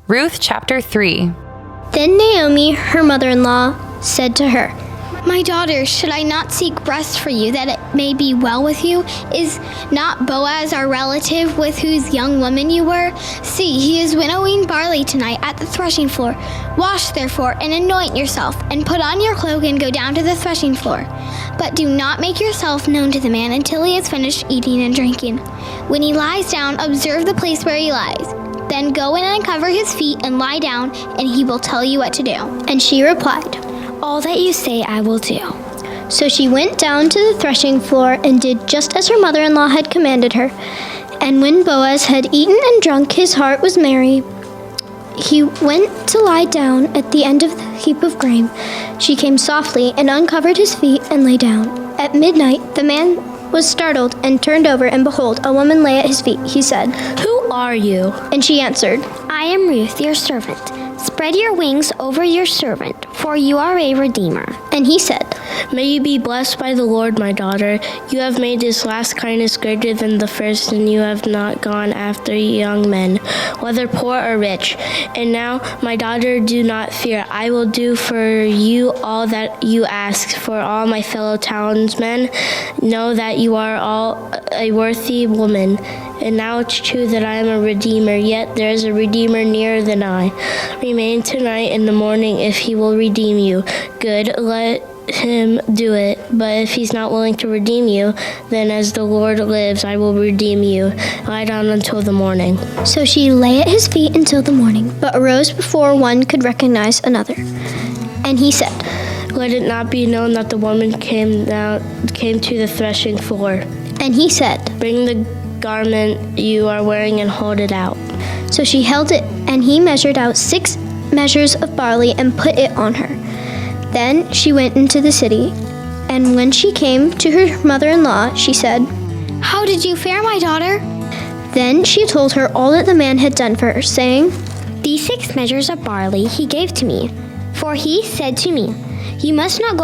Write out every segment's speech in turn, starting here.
Ruth chapter 3. Then Naomi, her mother-in-law, said to her, "My daughter, should I not seek rest for you, that it may be well with you? Is not Boaz our relative, with whose young woman you were? See, he is winnowing barley tonight at the threshing floor. Wash, therefore, and anoint yourself, and put on your cloak and go down to the threshing floor. But do not make yourself known to the man until he has finished eating and drinking. When he lies down, observe the place where he lies. Then go in and uncover his feet and lie down, and he will tell you what to do." And she replied, "All that you say I will do." So she went down to the threshing floor and did just as her mother-in-law had commanded her. And when Boaz had eaten and drunk, his heart was merry. He went to lie down at the end of the heap of grain. She came softly and uncovered his feet and lay down. At midnight, the man was startled and turned over, and behold, a woman lay at his feet. He said, "Who are you?" And she answered, "I am Ruth, your servant. Spread your wings over your servant, for you are a redeemer." And he said, "May you be blessed by the Lord, my daughter. You have made this last kindness greater than the first, and you have not gone after young men, whether poor or rich. And now, my daughter, do not fear. I will do for you all that you ask. For all my fellow townsmen know that you are all a worthy woman. And now it's true that I am a redeemer, yet there is a redeemer nearer than I. Remain tonight in the morning if he will redeem you. Good, let him do it. But if he's not willing to redeem you, then as the Lord lives, I will redeem you. Lie down until the morning." So she lay at his feet until the morning, but arose before one could recognize another. And he said, "Let it not be known that the woman came to the threshing floor. And he said, Bring the garment you are wearing and hold it out." So she held it, and he measured out 6 measures of barley and put it on her. Then she went into the city, and when she came to her mother-in-law, she said, "How did you fare, my daughter?" Then she told her all that the man had done for her, saying, "These 6 measures of barley he gave to me, for he said to me, You must not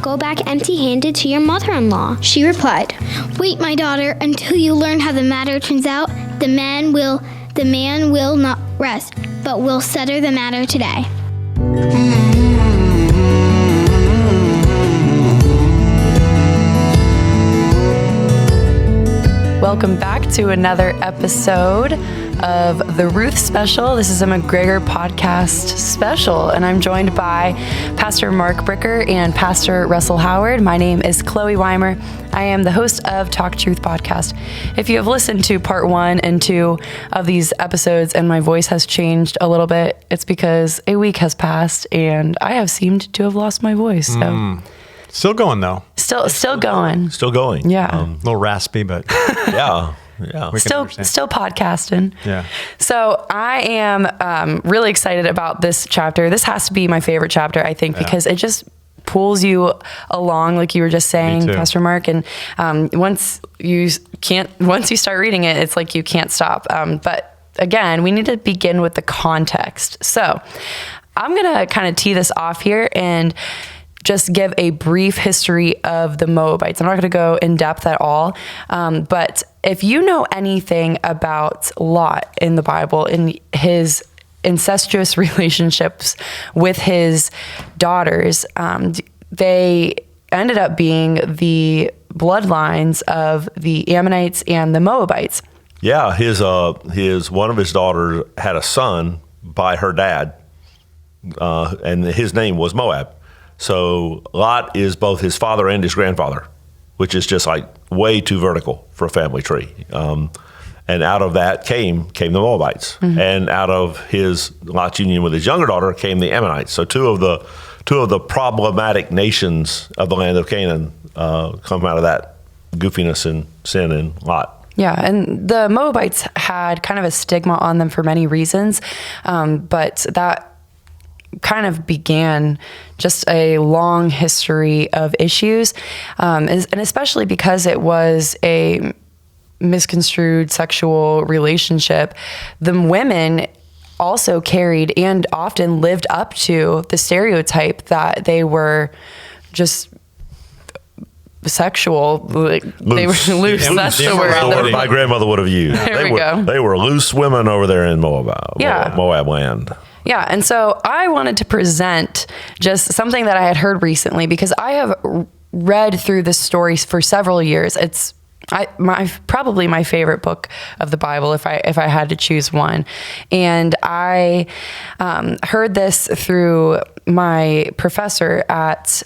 go back empty-handed to your mother-in-law." She replied, "Wait, my daughter, until you learn how the matter turns out. The man will not rest, but will settle the matter today." Welcome back to another episode of the Ruth Special. This is a McGregor podcast special, and I'm joined by Pastor Mark Bricker and Pastor Russell Howard. My name is Chloe Weimer. I am the host of Talk Truth podcast. If you have listened to part 1 and 2 of these episodes and my voice has changed a little bit, it's because a week has passed and I have seemed to have lost my voice. So. Still going though. Still going. Still going. Yeah. A little raspy, but Yeah. we can understand. Still podcasting. Yeah. So I am really excited about this chapter. This has to be my favorite chapter, I think, because it just pulls you along, like you were just saying, Pastor Mark. And once you start reading it, it's like you can't stop. But again, we need to begin with the context. So I'm gonna kind of tee this off here and just give a brief history of the Moabites. I'm not going to go in depth at all, but if you know anything about Lot in the Bible, in his incestuous relationships with his daughters, they ended up being the bloodlines of the Ammonites and the Moabites. Yeah, one of his daughters had a son by her dad, and his name was Moab. So Lot is both his father and his grandfather, which is just like way too vertical for a family tree. And out of that came the Moabites, and out of Lot's union with his younger daughter came the Ammonites. So two of the problematic nations of the land of Canaan come out of that goofiness and sin in Lot. Yeah, and the Moabites had kind of a stigma on them for many reasons, but that kind of began just a long history of issues, and especially because it was a misconstrued sexual relationship. The women also carried and often lived up to the stereotype that they were just sexual. Like, they were loose. Yeah, That's the the word. immorality. My grandmother would have used. There we were, go. They were loose women over there in Moab land. Yeah, and so I wanted to present just something that I had heard recently because I have read through this story for several years. It's probably my favorite book of the Bible if I had to choose one. And I heard this through my professor at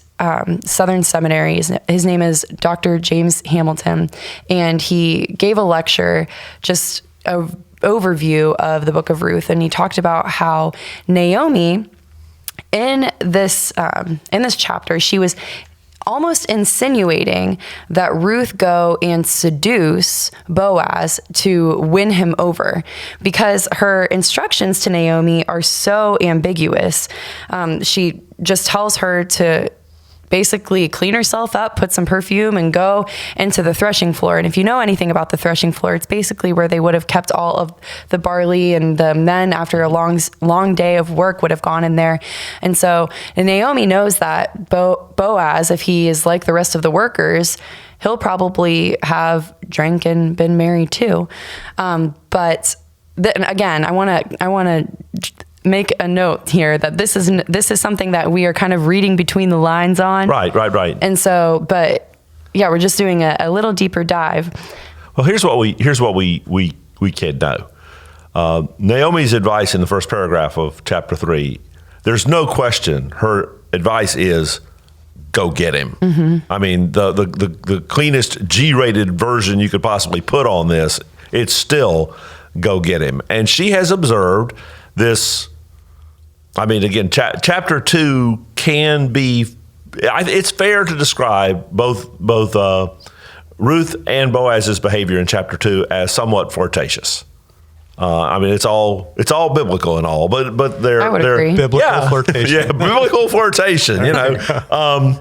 Southern Seminary. His name is Dr. James Hamilton, and he gave a lecture just of overview of the book of Ruth, and he talked about how Naomi in this chapter, she was almost insinuating that Ruth go and seduce Boaz to win him over because her instructions to Naomi are so ambiguous. She just tells her to basically clean herself up, put some perfume, and go into the threshing floor. And if you know anything about the threshing floor, it's basically where they would have kept all of the barley, and the men, after a long day of work, would have gone in there. And so Naomi knows that Boaz, if he is like the rest of the workers, he'll probably have drank and been married too. But then again, I want to make a note here that this is something that we are kind of reading between the lines on. Right. And so, but yeah, we're just doing a little deeper dive. Well, here's what we can know. Naomi's advice in the first paragraph of chapter 3, there's no question her advice is go get him. Mm-hmm. I mean, the cleanest G-rated version you could possibly put on this, it's still go get him. And she has observed this. I mean, again, chapter 2 can be, it's fair to describe both Ruth and Boaz's behavior in chapter 2 as somewhat flirtatious. I mean, it's all biblical and all, but they're agree. Biblical flirtation. Yeah, biblical flirtation. You know,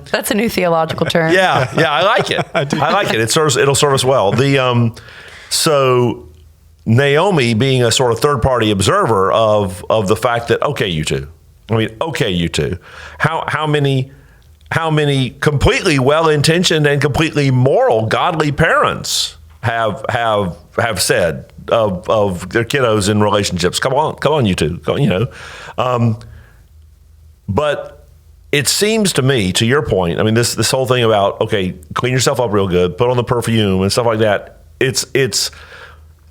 that's a new theological term. Yeah, I like it. I like it. It'll serve us well. So Naomi, being a sort of third-party observer of the fact that, okay, you two. How many completely well-intentioned and completely moral, godly parents have said of their kiddos in relationships? Come on, you two. But it seems to me, to your point, I mean, this whole thing about, okay, clean yourself up real good, put on the perfume and stuff like that.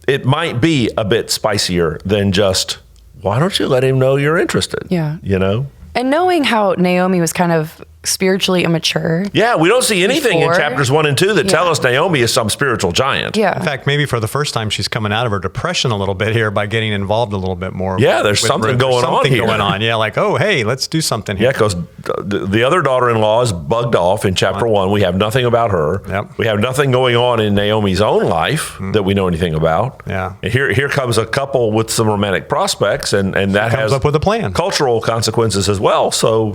It might be a bit spicier than just, why don't you let him know you're interested? Yeah. You know? And knowing how Naomi was kind of spiritually immature. Yeah, we don't see anything in chapters 1 and 2 that tell us Naomi is some spiritual giant. Yeah. In fact, maybe for the first time, she's coming out of her depression a little bit here by getting involved a little bit more. Yeah, there's something going on here. Yeah, like, oh, hey, let's do something here. Yeah, because the other daughter-in-law is bugged off in chapter 1. We have nothing about her. Yep. We have nothing going on in Naomi's own life that we know anything about. Yeah. And here comes a couple with some romantic prospects, and that comes has up with a plan. Cultural consequences as well. So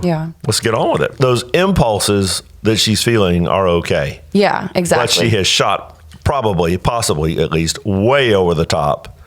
let's get on with it. Those impulses that she's feeling are okay. Yeah, exactly. But she has shot possibly at least way over the top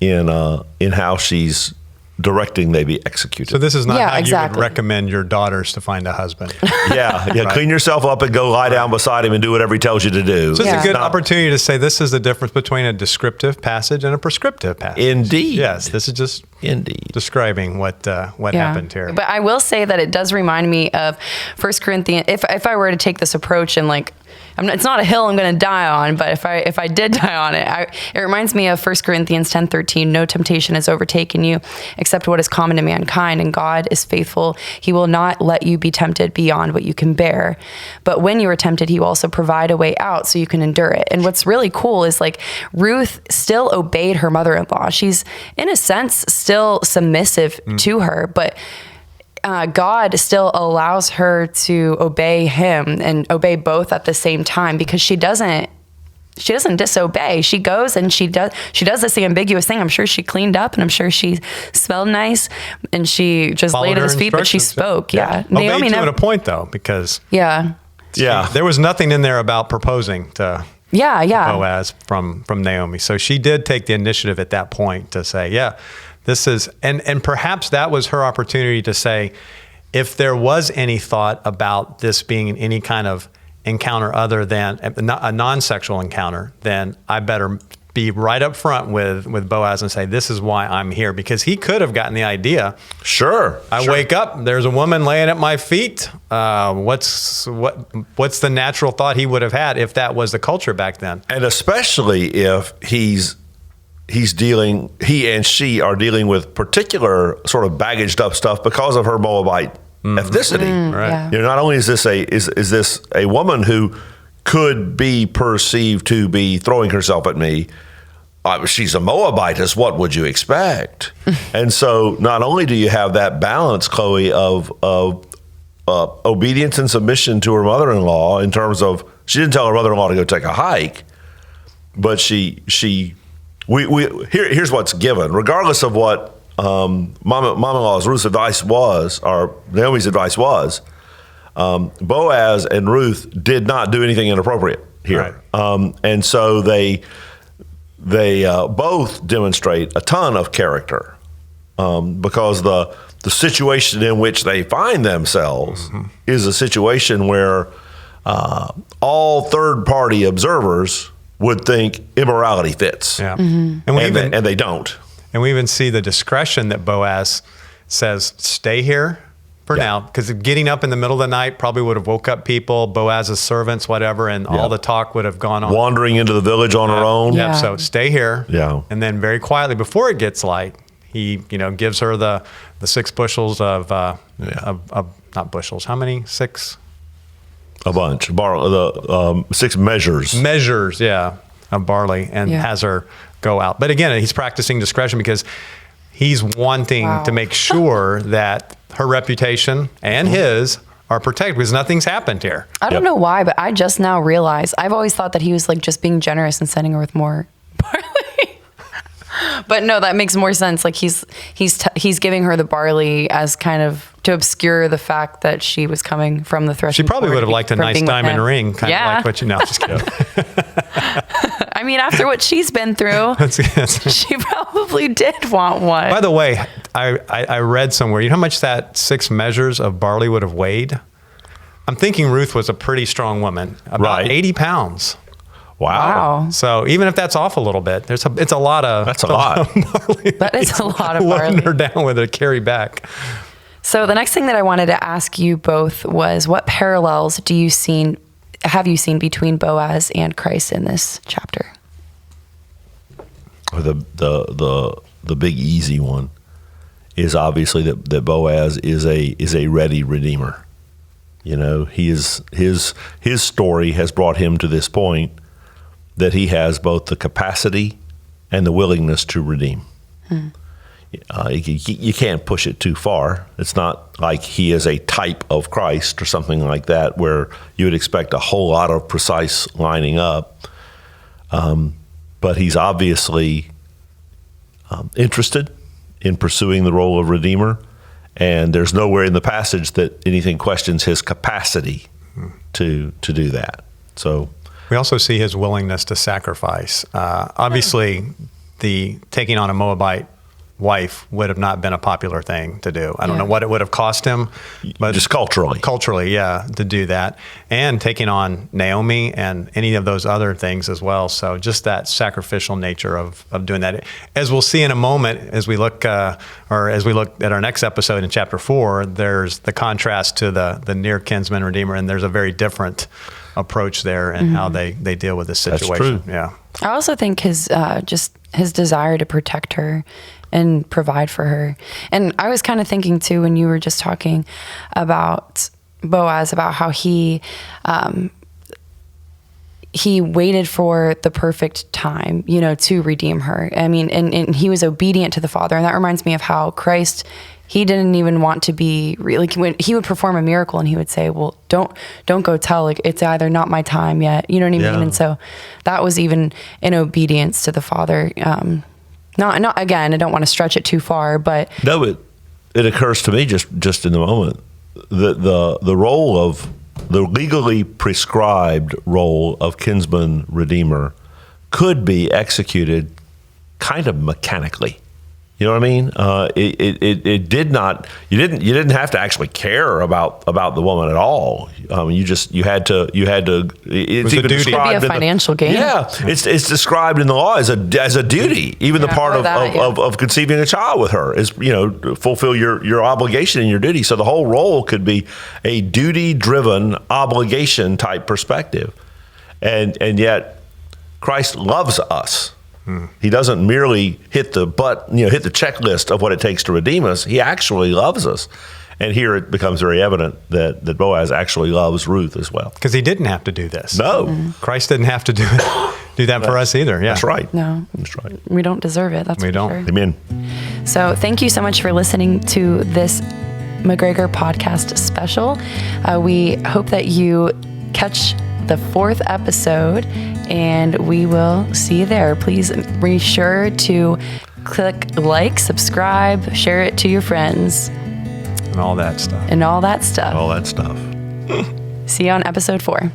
in how she's directing they be executed. So this is not how exactly. you would recommend your daughters to find a husband. Yeah. Right. Clean yourself up and go lie down beside him and do whatever he tells you to do. So it's a good opportunity to say this is the difference between a descriptive passage and a prescriptive passage. Indeed. Yes, this is just describing what happened here. But I will say that it does remind me of 1 Corinthians. If I were to take this approach and it's not a hill I'm going to die on, but if I did die on it, it reminds me of 1 Corinthians 10:13. No temptation has overtaken you except what is common to mankind, and God is faithful. He will not let you be tempted beyond what you can bear. But when you are tempted, he will also provide a way out so you can endure it. And what's really cool is Ruth still obeyed her mother-in-law. She's in a sense still submissive to her, but God still allows her to obey him and obey both at the same time, because she doesn't disobey. She goes and she does this ambiguous thing. I'm sure she cleaned up, and I'm sure she smelled nice, and she just laid at his feet, but she spoke. Yeah. Naomi never, at a point though, because there was nothing in there about proposing to Boaz from Naomi. So she did take the initiative at that point to say, this is, and perhaps that was her opportunity to say, if there was any thought about this being any kind of encounter other than a non-sexual encounter, then I better be right up front with Boaz and say, this is why I'm here. Because he could have gotten the idea. Sure. I wake up, there's a woman laying at my feet. What's the natural thought he would have had if that was the culture back then? And especially if he and she are dealing with particular sort of baggaged up stuff because of her Moabite ethnicity. Right. Yeah. Not only is this a woman who could be perceived to be throwing herself at me, she's a Moabitess, what would you expect? And so not only do you have that balance, Chloe, of obedience and submission to her mother-in-law in terms of, she didn't tell her mother-in-law to go take a hike, but here's what's given. Regardless of what mom-in-law's Ruth's advice was, or Naomi's advice was, Boaz and Ruth did not do anything inappropriate here. Right. And so they both demonstrate a ton of character because the situation in which they find themselves is a situation where all third-party observers would think immorality fits. Yeah. And they don't. And we even see the discretion that Boaz says, stay here for now, because getting up in the middle of the night probably would have woke up people, Boaz's servants, whatever, and all the talk would have gone on. Wandering into the village on her own. Yeah. So stay here. Yeah. And then very quietly, before it gets light, he gives her the 6 bushels of not bushels. How many? 6? A bunch. 6 measures. Measures, yeah, of barley, and has her go out. But again, he's practicing discretion because he's wanting to make sure that her reputation and his are protected, because nothing's happened here. I don't know why, but I just now realized, I've always thought that he was like just being generous and sending her with more barley. But no, that makes more sense. Like he's giving her the barley as kind of to obscure the fact that she was coming from the threshing. She probably would have liked a nice diamond ring, kind of like what you know. Just kidding. I mean, after what she's been through, she probably did want one. By the way, I read somewhere, you know how much that 6 measures of barley would have weighed? I'm thinking Ruth was a pretty strong woman, about 80 pounds. Wow. So even if that's off a little bit, it's a lot of... That's a lot. Barley. That is a lot of barley. Loading her down with a carry back. So the next thing that I wanted to ask you both was, what parallels have you seen between Boaz and Christ in this chapter? The big easy one is obviously that Boaz is a ready redeemer. His story has brought him to this point that he has both the capacity and the willingness to redeem. You can't push it too far. It's not like he is a type of Christ or something like that where you would expect a whole lot of precise lining up. But he's obviously interested in pursuing the role of Redeemer, and there's nowhere in the passage that anything questions his capacity to do that. So we also see his willingness to sacrifice. Obviously, the taking on a Moabite wife would have not been a popular thing to do. I don't know what it would have cost him, but just culturally, to do that, and taking on Naomi and any of those other things as well. So just that sacrificial nature of doing that. As we'll see in a moment, as we look at our next episode in chapter 4, there's the contrast to the near kinsman redeemer, and there's a very different approach there and how they deal with this situation. That's true. Yeah. I also think his desire to protect her and provide for her. And I was kind of thinking too, when you were just talking about Boaz, about how he waited for the perfect time, to redeem her. I mean, and he was obedient to the Father. And that reminds me of how Christ, he didn't even want to be like, when he would perform a miracle and he would say, well, don't go tell, like, it's either not my time yet. You know what I mean? And so that was even in obedience to the Father. Not again, I don't want to stretch it too far, but no, it occurs to me just in the moment that the role of the legally prescribed role of kinsman redeemer could be executed kind of mechanically. You know what I mean? It did not. You didn't have to actually care about the woman at all. You had to. It's even described. It'd be a financial gain. Yeah, it's described in the law as a duty. Even the part of conceiving a child with her is fulfill your obligation and your duty. So the whole role could be a duty-driven obligation type perspective, and yet Christ loves us. He doesn't merely hit the checklist of what it takes to redeem us. He actually loves us. And here it becomes very evident that Boaz actually loves Ruth as well. Because he didn't have to do this. No. Christ didn't have to do that for us either. Yeah. That's right. No. That's right. We don't deserve it. We don't. Sure. Amen. So thank you so much for listening to this McGregor podcast special. We hope that you catch the 4th episode, and we will see you there. Please be sure to click like, subscribe, share it to your friends. And all that stuff. All that stuff. See you on episode 4.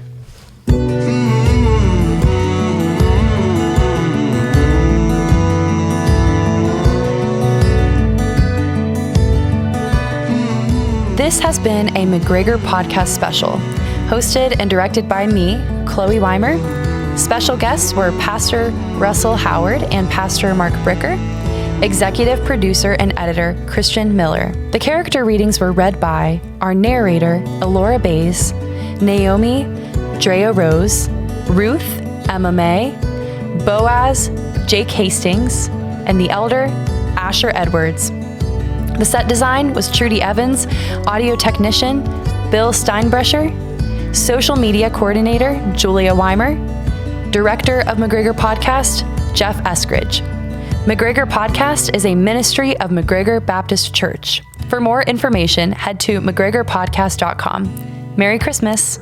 This has been a McGregor podcast special, hosted and directed by me, Chloe Weimer. Special guests were Pastor Russell Howard and Pastor Mark Bricker. Executive producer and editor, Christian Miller. The character readings were read by our narrator, Elora Bays, Naomi, Drea Rose, Ruth, Emma May, Boaz, Jake Hastings, and the elder, Asher Edwards. The set design was Trudy Evans, audio technician, Bill Steinbrecher, social media coordinator, Julia Weimer, director of McGregor Podcast, Jeff Eskridge. McGregor Podcast is a ministry of McGregor Baptist Church. For more information, head to McGregorPodcast.com. Merry Christmas.